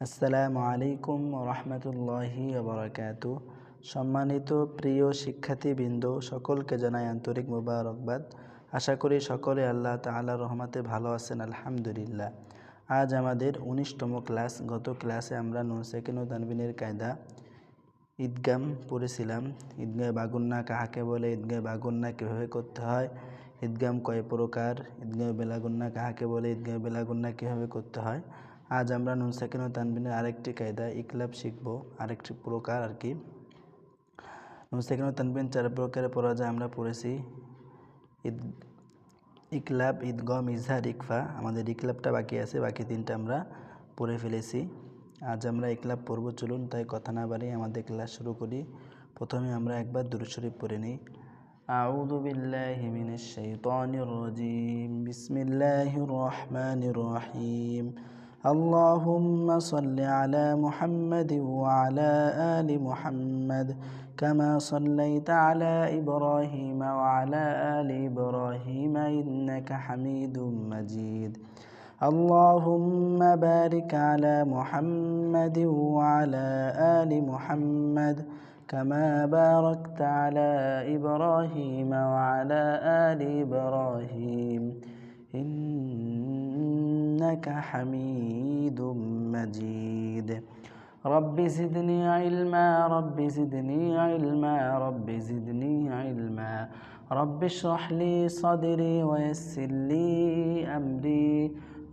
আসসালামু আলাইকুম রহমতুল্লাহি ওবরাকাতু। সম্মানিত প্রিয় শিক্ষার্থীবৃন্দ, সকলকে জানাই আন্তরিক মোবারকবাদ। আশা করি সকলে আল্লাহ তাআলার রহমতে ভালো আছেন, আলহামদুলিল্লাহ। আজ আমাদের 19তম ক্লাস। গত ক্লাসে আমরা নুন সাকিন ও তানবিনের কায়দা ঈদগাম পড়েছিলাম। ঈদগামে বাগুন্না কাহাকে বলে, ঈদগামে বাগুন্না কীভাবে করতে হয়, ঈদগাম কয় প্রকার, ঈদগামে বেলাগুন্না কাহাকে বলে, ঈদগামে বেলাগুন্না কীভাবে করতে হয়। আজ আমরা নুন সাকিন ও তানবিনের আরেকটি কায়দা ইকলাব শিখব, আরেকটি প্রকার আর কি। নুন সাকিন ও তানবিন 4 প্রকারে পড়া যায়। আমরা পড়েছি ইকলাব, ঈদগম, ইজহার, ইকফা। আমাদের ইকলাবটা বাকি আছে, বাকি 3টা আমরা পড়ে ফেলেছি। আজ আমরা ইকলাব পড়ব। চলুন তাই কথা না বাড়িয়ে আমাদের ক্লাস শুরু করি। প্রথমে আমরা একবার দুরূদ শরীফ পড়ে নিই। আউযু বিল্লাহি মিনাশ শাইতানির রাজিম। বিসমিল্লাহির রহমানির রহিম। আল্লাহুম্মা সাল্লি আলা মুহাম্মাদিন ওয়া আলা আলি মুহাম্মাদ কামা সাল্লাইতা আলা ইব্রাহিম ওয়া আলা আলি ইব্রাহিম ইন্নাকা হামিদুম মাজিদ। আল্লাহুম্মা বারিক আলা মুহাম্মাদিন ওয়া আলা আলি মুহাম্মাদ كما باركت على إبراهيم وعلى آل إبراهيم إنك حميد مجيد. رب زدني علما، رب زدني علما، رب زدني علما. رب اشرح لي صدري ويسر لي أمري.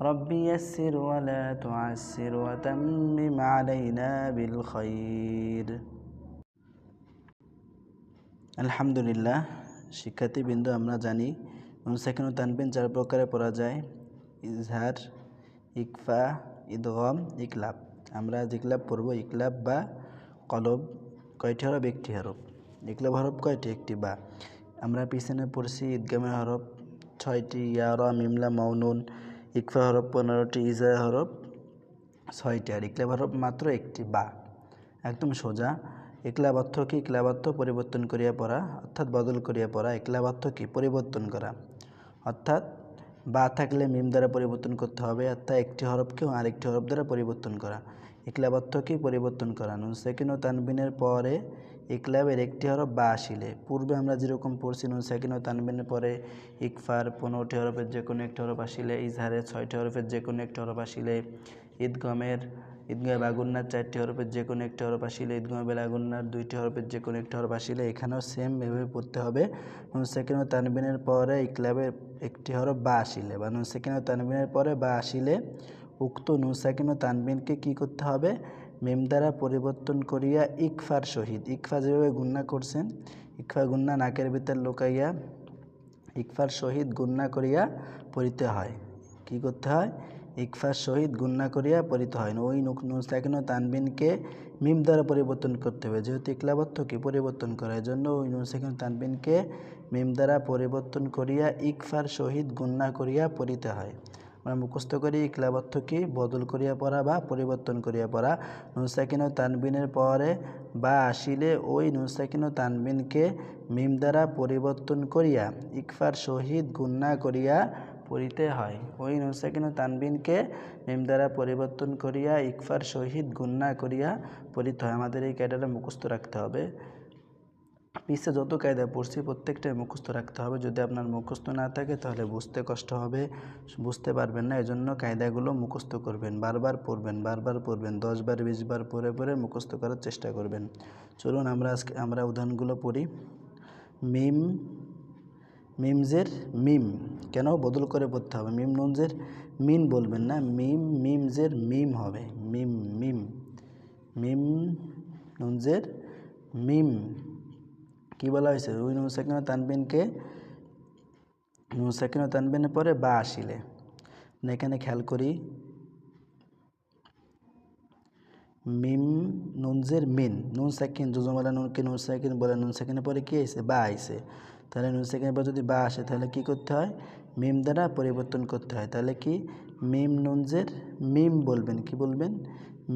رب يسر ولا تعسر وتمم علينا بالخير. আলহামদুলিল্লাহ। শিক্ষার্থীবৃন্দ, আমরা জানি নুন সাকিন ও তানবিন 4 প্রকারে পড়া যায়: ইজহার, ইকফা, ইদগম, ইকলাব। আমরা ইকলাব পড়ব। ইকলাব বা কলব কয়টি হরফ? একটি হরফ। ইকলাব হরফ কয়টি? একটি বা। আমরা পিছনে পড়ছি ঈদগামের হরফ 6টি, ইয়া, রা, মিম, লাম, ওয়াও, নুন। ইকফা হরফ 15টি, ইজহার হরফ 6টি, আর ইকলাব হরফ মাত্র একটি, বা। একদম সোজা। ইকলাব অর্থ কি? ইকলাব অর্থ পরিবর্তন করিয়া পড়া, অর্থাৎ বদল করিয়া পড়া। ইকলাব অর্থ কি? পরিবর্তন করা। অর্থাৎ বা থাকলে মিম দ্বারা পরিবর্তন করতে হবে, অর্থাৎ একটি হরফকেও আরেকটি হরফ দ্বারা পরিবর্তন করা। ইকলাব অর্থ কি? পরিবর্তন করা। নুন সাকিন ও তানবিনের পরে ইকলাবের একটি হরফ বা আসিলে, পূর্বে আমরা যেরকম পড়ছি নুন সাকিন ও তানবিনের পরে ইকফার 15টি হরফের যে কোনো একটি হরফ আসিলে, ইজহারের 6টি হরফের যে কোনো একটি হরফ আসিলে, ঈদগামে বাগুন্নার 4টি হরফের যে কোনো একটি হরফ আসিলে, ঈদগামে বেলাগুন্নার 2টি হরফের যে কোনো একটি হরফ আসিলে, এখানেও সেম এভাবে পড়তে হবে। নুন সাকিন ও তানবিনের পরে ইকলাবের একটি হরফ বা আসিলে, বা নুন সাকিন ও তানবিনের পরে বা আসিলে, উক্ত নুন সাকিন ও তানবিনকে কী করতে হবে? মিম দ্বারা পরিবর্তন করিয়া ইকফার সহিত, ইকফা যেভাবে গুন্না করছেন, ইকফা গুন্না নাকের ভিতর লুকাইয়া ইকফার সহিত গুন্না করিয়া পড়িতে হয়। কি করতে হয়? ইকফার সহিত গুন্না করিয়া পড়িতে হয়। ওই নুন সাকিন ও তানবিনকে মিম দ্বারা পরিবর্তন করতে হবে। যেহেতু ইকলাব অর্থ কি? পরিবর্তন করা, এই জন্য ওই নুন সাকিন ও তানবিনকে মিম দ্বারা পরিবর্তন করিয়া ইকফার সহিত গুন্না করিয়া পড়িতে হয়। আমরা মুখস্থ করি ইকলাব অর্থ কি? বদল করিয়া পড়া বা পরিবর্তন করিয়া পড়া। নুন সাকিন ও তানবিনের পরে বা আসিলে ওই নুন সাকিন ও তানবিনকে মিম দ্বারা পরিবর্তন করিয়া ইকফার সহিত গুন্না করিয়া পড়িতে হয়। ওই নুন সাকিন ও তানবিনকে মিম দ্বারা পরিবর্তন করিয়া ইকফার সহিত গুন্না করিয়া পড়িতে হয়। আমাদের এই কায়দাটা মুখস্থ রাখতে হবে। পিছে যত কায়দা পড়ছি প্রত্যেকটাই মুখস্থ রাখতে হবে। যদি আপনার মুখস্থ না থাকে তাহলে বুঝতে কষ্ট হবে, বুঝতে পারবেন না। এজন্য কায়দাগুলো মুখস্থ করবেন, বারবার পড়বেন, বারবার পড়বেন, 10 বার 20 বার পড়ে পড়ে মুখস্থ করার চেষ্টা করবেন। চলুন আমরা উদাহরণগুলো পড়ি। মিম, মিমজের মিম কেন বদল করে পড়তে হবে? মিম নুনজের মিন বলবেন না, মিম মিমজের মিম হবে। মিম মিম মিম নুনজের মিম। কি বলা হয়েছে? ওই নুন সাকিন ও তানবিনকে নুন সাকিন ও তানবিনের পরে বা আসিলে, এখানে খেয়াল করি, মিম নুনজের মিন, নুন সাকিন জুজুমালা নুনকে নুন সাকিন বলে, নুন সাকিনের পরে কী আইছে? বা আইছে। তাহলে নুন সাকিনের পর যদি বা আসে তাহলে কি করতে হয়? মিম দ্বারা পরিবর্তন করতে হয়। তাহলে কি? মিম নুনজের মিম বলবেন। কি বলবেন?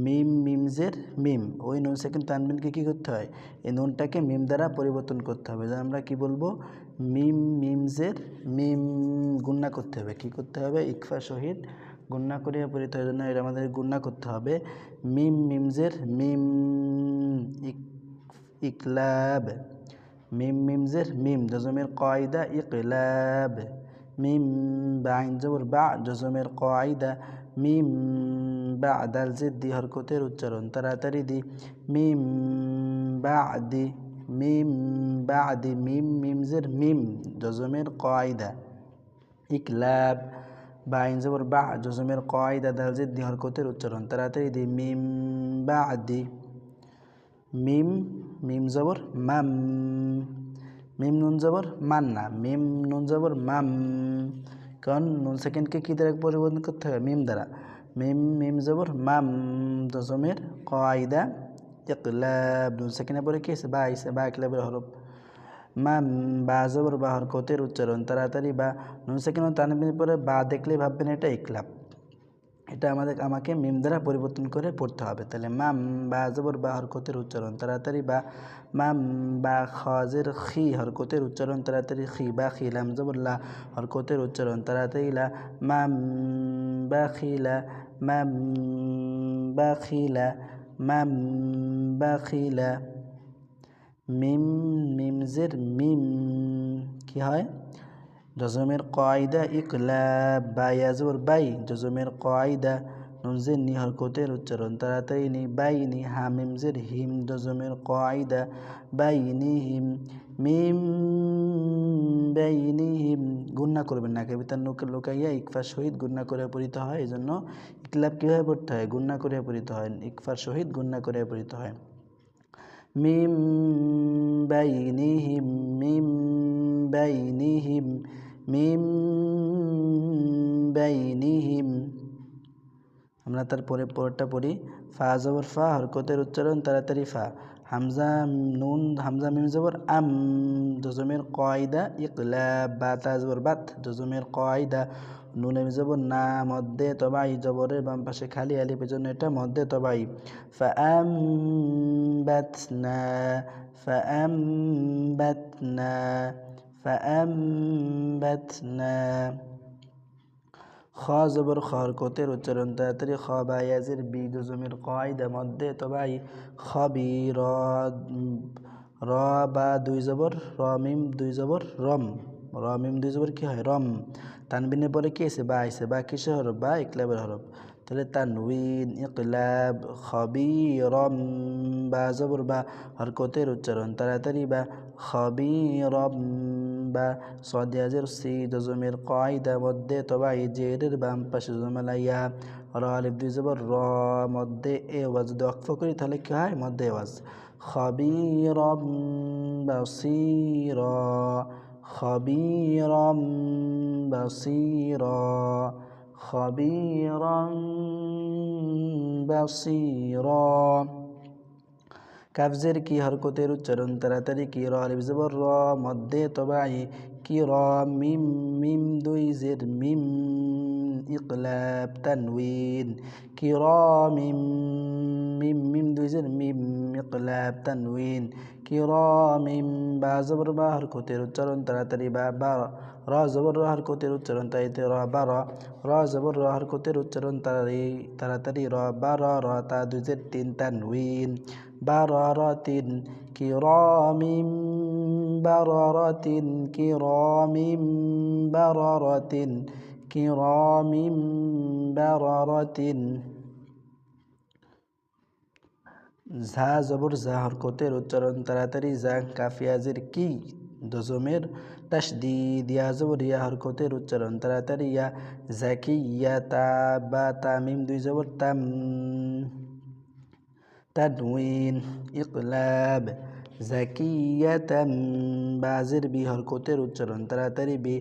মিম মিমজের মিম। ওই নুন সাকিন তানবিনকে কী করতে হয়? এই নুনটাকে মিম দ্বারা পরিবর্তন করতে হবে। যেন আমরা কি বলবো? মিম মিমজের মিম গুন্না করতে হবে। কি করতে হবে? ইকফা সহিত গুণনা করিয়া পড়িতে হয়, জন্য এটা আমাদের গুণনা করতে হবে। মিম মিমজের মিম ইকলাব, মিম মিমজের মিম জজমের কয়দা ইকলাব, মিম বা আইন জবর বা জজমের কয়দা, মিম বা দাল জিদ্দি হরকতের উচ্চারণ তাড়াতাড়ি দি, মিম বাদি, মিম বাদি, মিম মিমজের মিম জজমের কয়দা ইকলাব, বা আইন জবর বা জজমের কয়দা দাল জিদ্দি হরকতের উচ্চারণ তাড়াতাড়ি দি, মিম বাদি, মিম মিম জবর মাম, মিম নুন জবর মান না, মিম নুন জবর মাম, কারণ নুন সেকেন্ডকে কী দ্বারা পরিবর্তন করতে হবে? মিম দ্বারা। মিম মিম জবর মাম জজমের কয়দা ইকলাব, নুন সেকেন্ডের পরে কি আছে? বা আইসে, বা ইকলাবের হরফ। মাম বা জবর বা হরকতের উচ্চারণ তাড়াতাড়ি, বা নুন সেকেন্ড তানবিনের পরে বা দেখলে ভাববেন এটা ইকলাব, এটা আমাকে মিম দ্বারা পরিবর্তন করে পড়তে হবে। তাহলে মাম বা জবর বা হরকতের উচ্চারণ তাড়াতাড়ি, বা মাম বা খাজের খি হরকতের উচ্চারণ তাড়াতাড়ি, খি বা খিলাম জবর লা হরকতের উচ্চারণ তাড়াতাড়ি, লা মাম বা খিলা, মাম বা খিলা, মাম বা খিলা, মিম মিমজের মিম কি হয়? জজমের কয়দা ইকলাব, বা ইয়াজবর বাই জজমের কয়দা, নুনজের নি হরকতের উচ্চারণ তাড়াতাড়ি, নি বাইনি, হামিমজের হিম জজমের কয়দা, বাইনি হিম, মিম বাইনি হিম। গুণনা করবেন না, কবিতার লোকাইয়া ইকফার সহিত গুণনা করে পড়িতে হয়, এই জন্য ইকলাব কীভাবে পড়তে হয়? গুণনা করে পড়িতে হয়, ইকফার সহিত গুণনা করে পড়িতে হয়। মিম বাইনিহিম, মিম বাইনিহিম, মিম বাইনিহিম। আমরা তারপরে পরেরটা পড়ি। ফা জবর ফা হরকতের উচ্চারণ তাড়াতাড়ি, ফা হামজা নুন হামজা মিম জবর আম জজমের কয়দা ইকলাব, বা তা জবর বাত জজমের কয়দা, নুন মিম জবর না মধ্যে তবাই জবরের বাম পাশে খালি আলিফ, এজন্য এটা মধ্যে তবাই। ফাআমবাতনা, ফাআমবাতনা, ফাআমবাতনা। খ জবর খ হরকতের উচ্চারণ তাড়াতাড়ি, খ বা ইয়াজের বি জজমের কয়দা মধ্যে তবাই, খবি র বা দুই জবর র মিম দুই জবর রম, র মিম দুই জবর কি হয়? রম। তানবিনের পরে কি আছে? বা আইসে, বা কিসের হরফ? বা ইকলাবের হরফ। তাহলে তানউইন ইকলাব, খবিরম বা জবর বা হরকতের উচ্চারণ তাড়াতাড়ি, বা খবিরম, বা সদিয়াজের সি জজমের কয়দা মধ্যে তবাই জেরের বাম পাশে জমালাইয়া, র আলিফ দুই জবর র মধ্যে এ ওয়াজ, যদি অক্ফ করি তাহলে কি হয়? মধ্যে ওয়াজ। খবিরম বাসীরা, খবিরম বাসীরা, খবিরম বাসীরা। কাফজের কি হরকতের উচ্চারণ তাড়াতাড়ি, কি র আলিফ জবর র মধ্যে তবাই, কি র মিম মিম দুই জের মিম ইকলাব তানউইন, কি র মিম মিম মিম দুই জের মিম ইকলাব তানউইন, কি র মিম বা জবর বা হরকতের উচ্চারণ তাড়াতাড়ি, বা র জবর র হরকতের উচ্চারণ তাইতে, র বা র জবর র হরকতের উচ্চারণ তাড়াতাড়ি, র বা র তা দুই জের তিন তানউইন, বারারাতিন, কিরামিম বারারাতিন, কিরামিম বারারাতিন, কিরামিম বারারাতিন। ঝা জবর ঝা হরকতের উচ্চারণ তাড়াতাড়ি, যা কাফিয়াজের কি দজমের তাসদিদ, ইয়া জবর ইয়া হরকতের উচ্চারণ তাড়াতাড়ি, ইয়া জাকিয়া তা বা তামিম দুই জবর তাম, তানউইন ইকলাব, জাকিয়াতাম বাজের বি হরকতের উচ্চারণ তাড়াতাড়ি, বি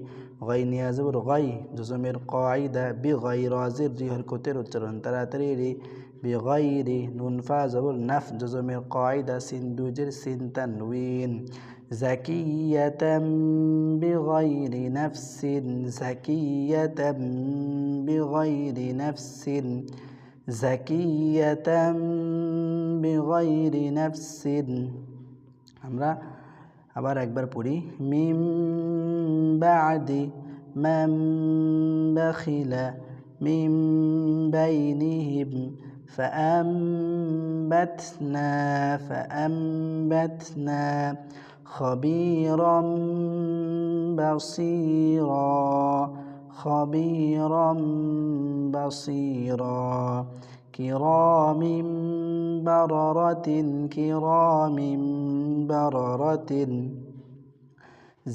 গাইনিয়া জবর গাই জজমের কয়দা, বি গাই রাজের রি হরকতের উচ্চারণ তাড়াতাড়ি, রি বি গাই রি, নুন ফা জবর নাফ জজমের কয়দা, সিন দুজের সিন তানউইন, জাকিয়াতাম বিগাইরি নাফসিন, জাকিয়াতাম বিগাইরি নাফসিন, জাকিয়াতাম বিগাইরি নাফসিন। আমরা আবার একবার পড়ি। মিম বাদি মান বাখিলা, মিন বাইনিহিম فأنبتنا خبيرا بصيرا كرام بررة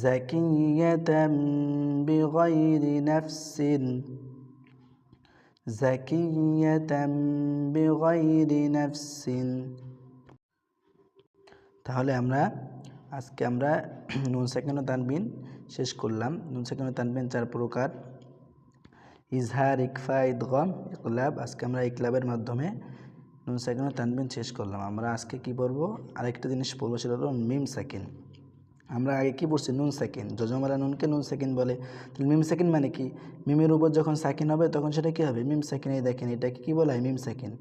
زكية بغير نفس তাহলে আজকে আমরা নুন সাকিন ও তানবিন শেষ করলাম। নুন সাকিন ও তানবিন 4 প্রকার: ইজহার, ইকফা, ইদগাম, ইকলাব। আজকে আমরা ইকলাবের মাধ্যমে নুন সাকিন ও তানবিন শেষ করলাম। আমরা আজকে কি পড়বো? আরেকটা জিনিস পড়বো, সেটা হলো মিম সাকিন। আমরা আগে কি পড়ছি? নুন সাকিন। যজমালা নুনকে নুন সাকিন বলে। তাহলে মিম সাকিন মানে কি? মিমের উপর যখন সাকিন হবে তখন সেটা কি হবে? মিম সাকিন। এই দেখেন, এটাকে কি বলা হয়? মিম সাকিন।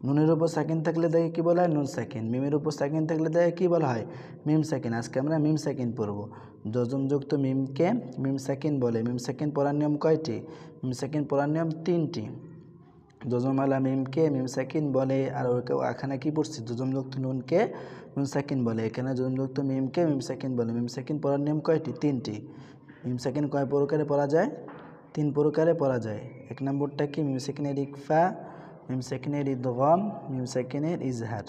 নুনের উপর সাকিন থাকলে দেখে কি বলা হয়? নুন সাকিন। মিমের উপর সাকিন থাকলে দেখে কি বলা হয়? মিম সাকিন। আজকে আমরা মিম সাকিন পড়ব। যজমযুক্ত মিমকে মিম সাকিন বলে। মিম সাকিন পড়ার নিয়ম কয়টি? মিম সাকিন পড়ার নিয়ম 3টি। যজমালা মিমকে মিম সাকিন বলে। আর এখানে কি পড়ছি? যজমযুক্ত নুনকে নুন সাকিন বলে। এখানে যজমযুক্ত মিমকে মিম সাকিন বলে। মিম সাকিন পড়ার নিয়ম কয়টি? 3টি। মিম সাকিন কয় প্রকারে পড়া যায়? 3 প্রকারে পড়া যায়। 1 নম্বরটা কি? মিম সাকিনের ইকফা, মিম সাকিনের ইদগাম, মিম সাকিনের ইজহার।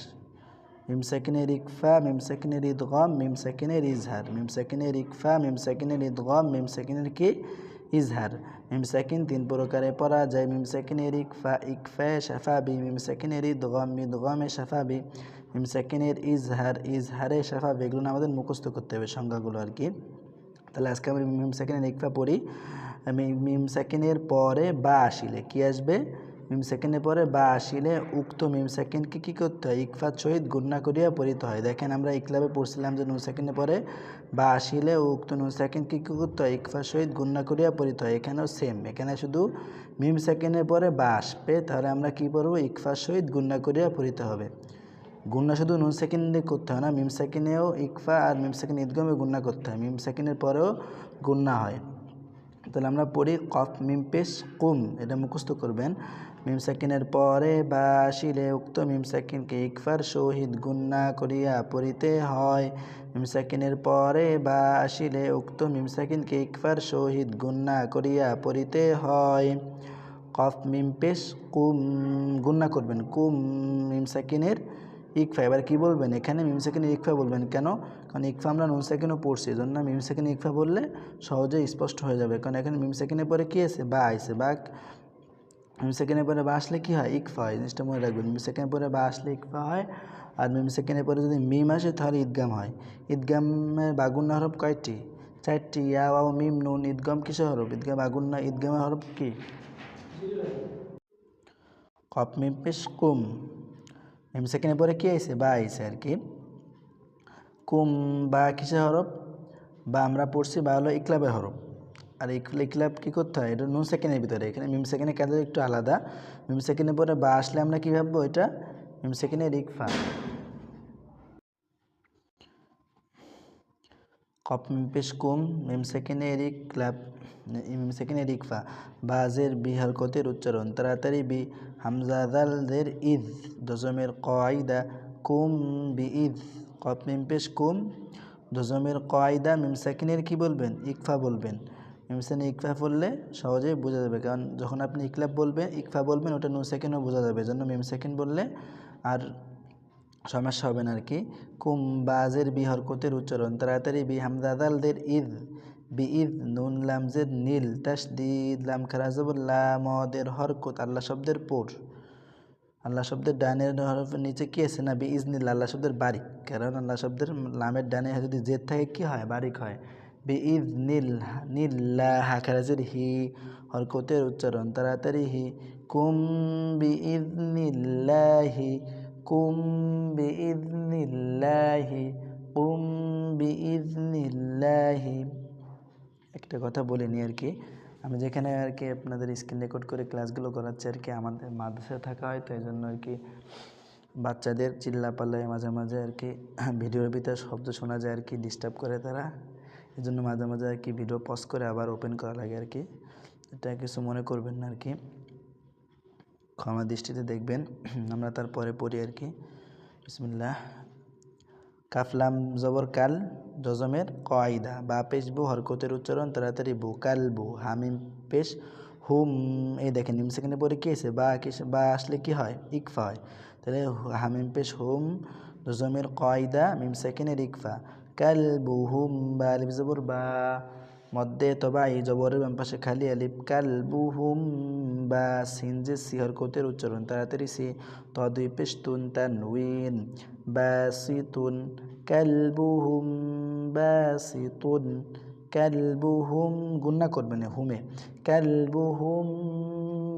মিম সাকিনের ইকফা, মিম সাকিনের ইদগাম, মিম সাকিনের ইজহার। মিম সাকিনের ইকফা, মিম সাকিনের ইদগাম, মিম সাকিনের কি? ইজহার। মিম সাকিন 3 প্রকারে পড়া যায়। মিম সাকিনের ইকফা, ইকফায়ে শাফাবি। মিম সাকিনের ইদগাম, ইদগামে শাফাবি। মিম সাকিনের ইজহার, ইজহারে শাফাবি। এগুলো আমাদের মুখস্থ করতে হবে সংজ্ঞাগুলো আর কি। তাহলে আজকে আমরা মিম সাকিনের ইকফা পড়ি। মিম সাকিনের পরে বা আসিলে কি আসবে? মিম সাকিনের পরে বা আসিলে উক্ত মিম সাকিনকে কী করতে হয়? ইকফার সহিত গুণনা করিয়া পড়িতে হয়। দেখেন, আমরা ইকলাবে পড়ছিলাম যে নুন সাকিনের পরে বা আসিলে উক্ত নুন সাকিনকে কী করতে হয়? ইকফার সহিত গুণনা করিয়া পড়িতে হয়। এখানেও সেম। এখানে শুধু মিম সাকিনের পরে বা আসবে, তাহলে আমরা কী পড়ব? ইকফার সহিত গুণনা করিয়া পড়িতে হবে। গুণনা শুধু নুন সাকিন দিয়ে করতে হয় না, মিম সাকিনেও ইকফা আর মিম সাকিন ঈদগামে গুণনা করতে হয়। মিম সাকিনের পরেও গুণনা হয়। তাহলে আমরা পড়ি কফ মিম পেশ কুম। এটা মুখস্থ করবেন। মিম সাকিনের পরে বা আসিলে উক্ত মিম সাকিনকে ইকফার সহিত গুণনা করিয়া পড়িতে হয়। মিম সাকিনের পরে বা আসিলে উক্ত মিম সাকিনকে ইকফার সহিত গুণনা করিয়া পড়িতে হয়। কফ মিম পেশ কুম, গুণনা করবেন। কুম মিম সাকিনের ইকফা। এবার কী বলবেন? এখানে মিম সাকিনের ইকফা বলবেন। কেন? কারণ ইকফা আমরা নুন সাকিনও পড়ছি, এই জন্য মিম সাকিনের ইকফা বললে সহজেই স্পষ্ট হয়ে যাবে। কারণ এখানে মিম সাকিনের পরে কী আছে? বা আইছে। বা মিম সাকিনের পরে বা আসলে কী হয়? ইকফা হয়। জিনিসটা মনে রাখবেন। মিম সাকিনের পরে বা আসলে ইকফা হয়। আর মিম সাকিনের পরে যদি মিম আসে তাহলে ঈদগাম হয়। ঈদগামের বাগুন্না হরফ কয়টি? 4টি। ইয়া ওয়াও মিম নুন। ঈদগাম কিসের হরফ? ঈদগাম বাগুন্না। ঈদগামের হরফ কি? কফ মিম পেশ কুম। মিম সাকিনের পরে কী আইছে? বা আইছে আর কি। কুম বা কিসের হরফ? বা আমরা পড়ছি বা হলো ইকলাবের হরফ। আর ইকলাব কী করতে হয়? এটা নুন সাকিনের ভিতরে। এখানে মিম সাকিনের কাজে একটু আলাদা। মিম সাকিনের পরে বা আসলে আমরা কী ভাববো? এটা মিম সাকিনের ইকফা। কফ মিম পেশ কুম, মিম সাকিনের ইকলাব, মিম সাকিনের ইকফা। বাজের বি হরকতের উচ্চারণ। তাড়াতাড়ি বি। হামজা দালদের ইদ। দজমের কয়দা। কুম বি ইদ। কফ মিম পেশ কুম, দজমের কয়দা। মিম সাকিনের কী বলবেন? ইকফা বলবেন। মিম সাকিনের ইকফা বললে সহজেই বোঝা যাবে। কারণ যখন আপনি ইকলাব বলবেন, ইকফা বলবেন, ওটা নুন সাকিনও বোঝা যাবে। এজন্য মিম সাকিন বললে আর সমস্যা হবে না আর কি। কুম বাজের বি হরকতের উচ্চারণ। তাড়াতাড়ি বি। হামজা দালদের ইদ, বি ইদ। নুন লামজের নীল। তাসদীদ লাম খারা জবর লা। মদের হরকত। আল্লাহ শব্দের পর। আল্লাহ শব্দের ডানের হরফের নিচে কি আছে? না বি ইজনিল। আল্লাহ শব্দের বারিক। কারণ আল্লাহ শব্দের লামের ডানে যদি জেদ থাকে কি হয়? বারিক হয়। বি ইজনিল নীল্লা হা খারাজের হি হরকতের উচ্চারণ। তাড়াতাড়ি হি। কুম বি ইজনিল্লাহি, কুম বি ইজনিল্লাহি, কুম বি ইজনিল্লাহি। একটা কথা বলিনি আর কি, আমি যেখানে আর কি আপনাদের স্ক্রিন রেকর্ড করে ক্লাসগুলো করাচ্ছি আর কি, আমাদের মাদ্রাসায় থাকা হয়, তো এই জন্য আর কি বাচ্চাদের চিল্লাপাল্লায় মাঝে মাঝে আর কি ভিডিওর ভিতরে শব্দ শোনা যায় আর কি, ডিস্টার্ব করে তারা। এই জন্য মাঝে মাঝে আর কি ভিডিও পজ করে আবার ওপেন করা লাগে আর কি। এটা কিছু মনে করবেন না আর কি। ক্ষমা দৃষ্টিতে দেখবেন। আমরা তারপরে পড়ি আর কি। বিসমিল্লাহ। কাফলাম জবর কাল, জজমের কয়দা, বা পেশ বু হরকতের উচ্চারণ তাড়াতাড়ি বু, কাল বু, হামিম পেশ হুম। এই দেখেন নিম সেকেন্ডে পরে কী আছে, বা আসলে কি হয়, ইকফা হয়। তাহলে হামিম পেশ হুম, জজমের কয়দা, মিম সেকেন্ডের ইকফা, কাল বু হুম, বা আলিফ জবর বা, মধ্যে তবা এই জবরের বাম পাশে খালি আলিফ, কাল বু হুম বা, সিন যে সি হরকতের উচ্চারণ তাড়াতাড়ি সি, ত দুই পেশ তুন তানউইন, বাসিতুন, কালবুহুম বাসিতুন, কালবুহুম গুন্না করবেন হুমে, কালবুহুম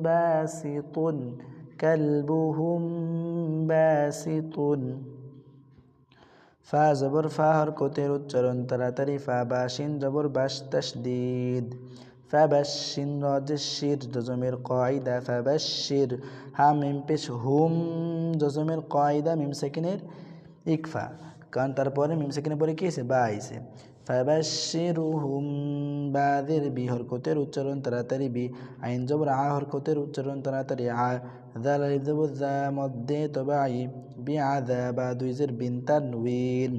বাসিতুন, কালবুহুম বাসিতুন। ফা জবর ফা হরকতের উচ্চারণ তাড়াতাড়ি ফা, বা শিন জবর বাস তাসদীদ, ফাবাশশির, রজের জজমের কয়দা, ফাবাশশির, হা মিম পেশ হুম, জজমের কয়দা, মিম সেকেন্ডের ইকফা, কারণ তারপরে মিম সেকেন্ডের পরে কি আছে, বা আইছে। ফাবাশশিরুহুম, বাদের বি হরকতের উচ্চারণ তাড়াতাড়ি বি, আইন জবর আ হরকতের উচ্চারণ তাড়াতাড়ি আ, দাল আলিফ জবর যা, মধ্যে তবাই বি আদা, বা দুইজের বিন তানউইন,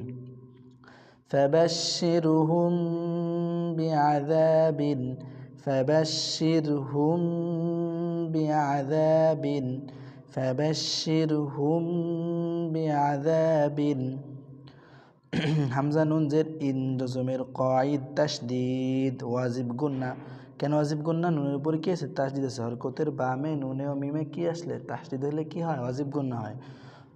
ফাবাশশিরহুম বিআযাবিন, ফাবাশশিরহুম বিআযাবিন, ফাবাশশিরহুম বিআযাবিন। হামজা নুন জের ইন, জজমের কয়দ তাসদীদ, ওয়াজিব গুন্না। কেন ওয়াজিব গুন্না? নুনের উপরে কি আছে, তাসদীদ আছে। হরকতের বামে নুনে ও মিমে কি আসলে তাসদীদ হলে কি হয়, ওয়াজিব গুন্না হয়।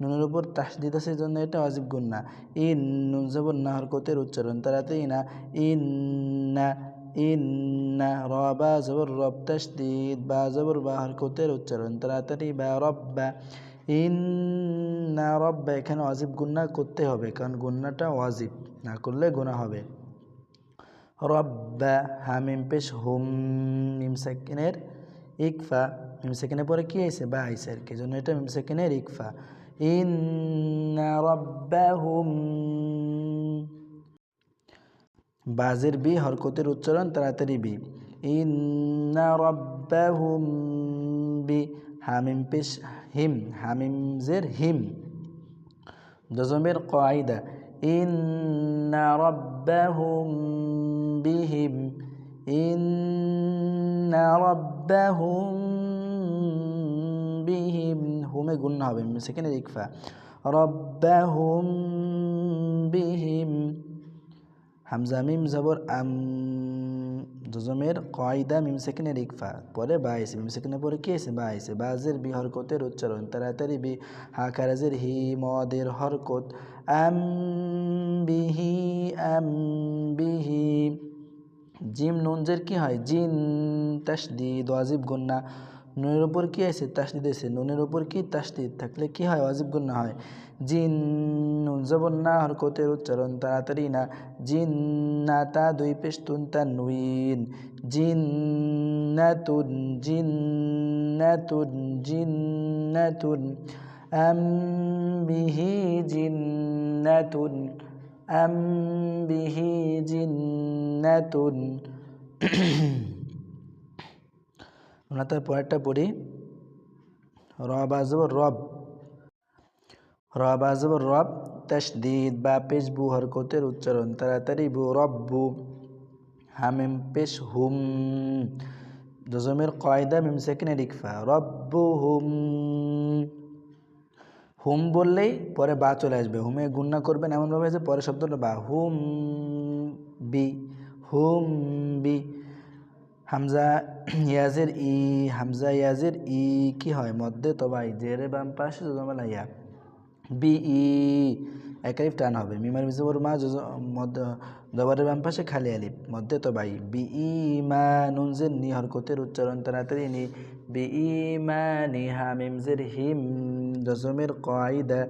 নুনের উপর তাসদীদ আছে এই জন্য এটা ওয়াজিব গুন্না। ইন নুন জবর না হরকতের উচ্চারণ তাড়াতাড়ি না, ইন্না, ইন্না, রবা জবর রব তাসদীদ, বা জবর বা হরকতের উচ্চারণ তাড়াতাড়ি বা, রব্বা, ইন্না রব্বা। এখানে ওয়াজিব গুন্না করতে হবে, কারণ গুন্নাটা ওয়াজিব, না করলে গুনাহ হবে। রব্বা, হামিম পেশ হুম, মিম সেকেন্ডের ইকফা, মিম সেকেন্ডের পরে কি আইছে, বা আইছে আর কি, জন্য এটা মিম সেকেন্ডের ইকফা। ইন্না রব্বাহুম, বাজের বি হরকতের উচ্চারণ তাড়াতাড়ি বি, ইন্না রব্বাহুম বি, হামিম পেশ হিম, হামিম জের হিম, জজমের কয়দা, ইন্না রব্বাহুম বিহিম, ইন্না রব্বাহুম বিহিম, হুমে গুন্না হবে, সেখানে ইকফা, রব্বাহুম বিহিম। হামজা মিম জবর আম, জজমের কয়দা, মিম সেকেন্ডের ইকফা, পরে বা আইছে, মিম সেকেন্ডের পরে কি আছে, বা আইছে। বাজের বি হরকতের উচ্চারণ তাড়াতাড়ি বি, হা খারাজের হি, মদের হরকত, আম বিহি, আম বিহি। জিম নুনজের কি হয়, জিন তাসদীদ, ওয়াজিব গুন্না। নুনের উপর কি আছে, তাসদীদ আছে, নুনের উপর কি তাসদীদ থাকলে কি হয়, ওয়াজিব গুন্না হয়। জিন নুন জবর না হরকতের উচ্চারণ তাড়াতাড়ি না, জিন্নাতা, দুই পেশ তুন তানউইন, জিন্নাতুন, জিন্নাতুন, জিন্নাতুন, আম বিহি জিন্নাতুন, আম বিহি জিন্নাতুন। আমরা তার পরেরটা পড়ি। রব আজবর রব, রব আজবর রব তাসদীদ, বা পেশ বু হরকতের উচ্চারণ তাড়াতাড়ি বু, রব্বু, হামিম পেশ হুম, জজমের কয়দা, মিম সেকেন্ডের ইকফা, রব্বুহুম। হুম বললেই পরে বা চলে আসবে, হুমে গুন্না করবেন এমনভাবে যে পরে শব্দটা বা, হুম বি, হুম বি। হামজা ইয়াজের ই, হামজা ইয়াজের ই কি হয়, মধ্যে তবাই, জেরে বাম পাশে জজমালা ইয়া, বি ই, এক আলিফ টান হবে, মিমার মিজবর মা, জবরের বাম পাশে খালি আলিফ, মধ্যে তবাই, বি ই মা, নুনজের নি হরকতের উচ্চারণ তাড়াতাড়ি নি, বি ই মা নি, হামিম জের হিম, জজমের কয়দা,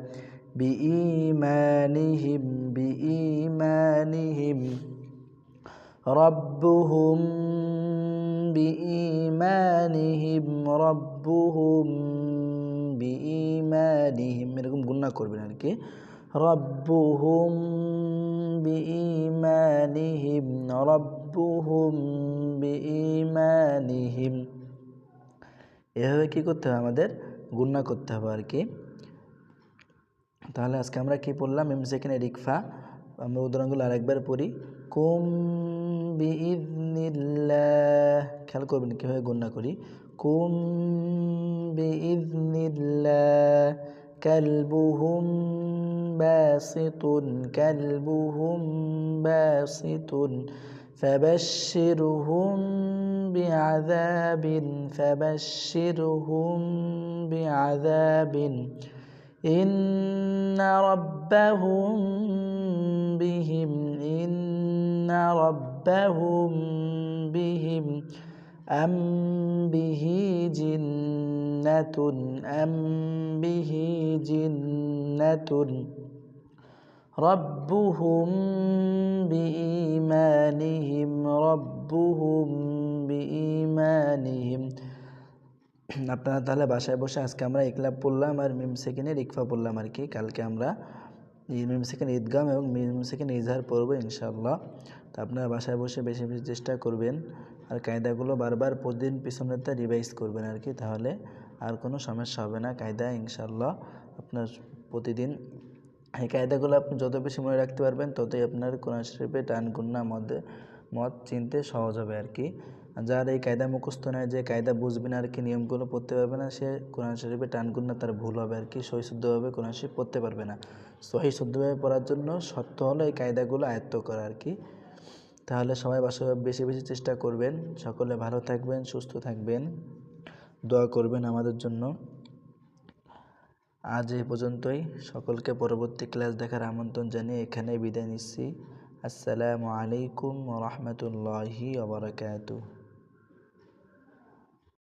বি ই মা নিহিম, বি ই মা নিহিম। রব্বুহুম বিঈমানিহিম, রব্বুহুম বিঈমানিহিম, এরকম গুন্না করবেন আর কি, রব্বুহুম বিঈমানিহিম, রব্বুহুম বিঈমানিহিম। এভাবে কী করতে হবে আমাদের, গুণনা করতে হবে আর কি। তাহলে আজকে আমরা কি পড়লাম? মিম সেকেন্ডের ইকফা। আমরা উদাহরণগুলো আরেকবার পড়ি। কুম বিইযনিল্লাহ, খেয়াল করবেন কীভাবে গুণনা করি। কুম বিইযনিল্লাহ কালবুহুম বাসিতুন فبشرهم بعذاب إن ربهم بهم أم به جنة ربهم بإيمانهم। আপনারা তাহলে বাসায় বসে আজকে আমরা ইকলাব পড়লাম আর মিম সেকেন্ডের ইকফা পড়লাম আর কি। কালকে আমরা মিম সেকেন্ড ঈদগাম এবং মিম সেকেন্ড ইজহার পড়বো ইনশাআল্লাহ। তো আপনারা বাসায় বসে বেশি বেশি চেষ্টা করবেন আর কায়দাগুলো বারবার প্রতিদিন পিছনেতে রিভাইজ করবেন আর কি। তাহলে আর কোনো সমস্যা হবে না কায়দা ইনশাআল্লাহ। আপনার প্রতিদিন এই কায়দাগুলো আপনি যত বেশি মনে রাখতে পারবেন ততই আপনার কোরআন শরীফে টান গুণনা মত চিনতে সহজ হবে আর কি। যার এই কায়দা মুখস্থ নেয়, যে কায়দা বুঝবে না আর কি, নিয়মগুলো পড়তে পারবে না, সে কোরআন শরীফে টান গুণনা তার ভুল হবে আর কি, সহি শুদ্ধভাবে কোরআন শরীফ পড়তে পারবে না। সহি শুদ্ধভাবে পড়ার জন্য শর্ত হলো এই কায়দাগুলো আয়ত্ত করা আর কি। তাহলে সবাই বাসায় বেশি বেশি চেষ্টা করবেন। সকলে ভালো থাকবেন, সুস্থ থাকবেন, দোয়া করবেন আমাদের জন্য। আজ এই পর্যন্তই। সকলকে পরবর্তী ক্লাস দেখার আমন্ত্রণ জানিয়ে এখানে বিদায় নিচ্ছি। আসসালামু আলাইকুম ওয়া রাহমাতুল্লাহি ওয়া বারাকাতুহু।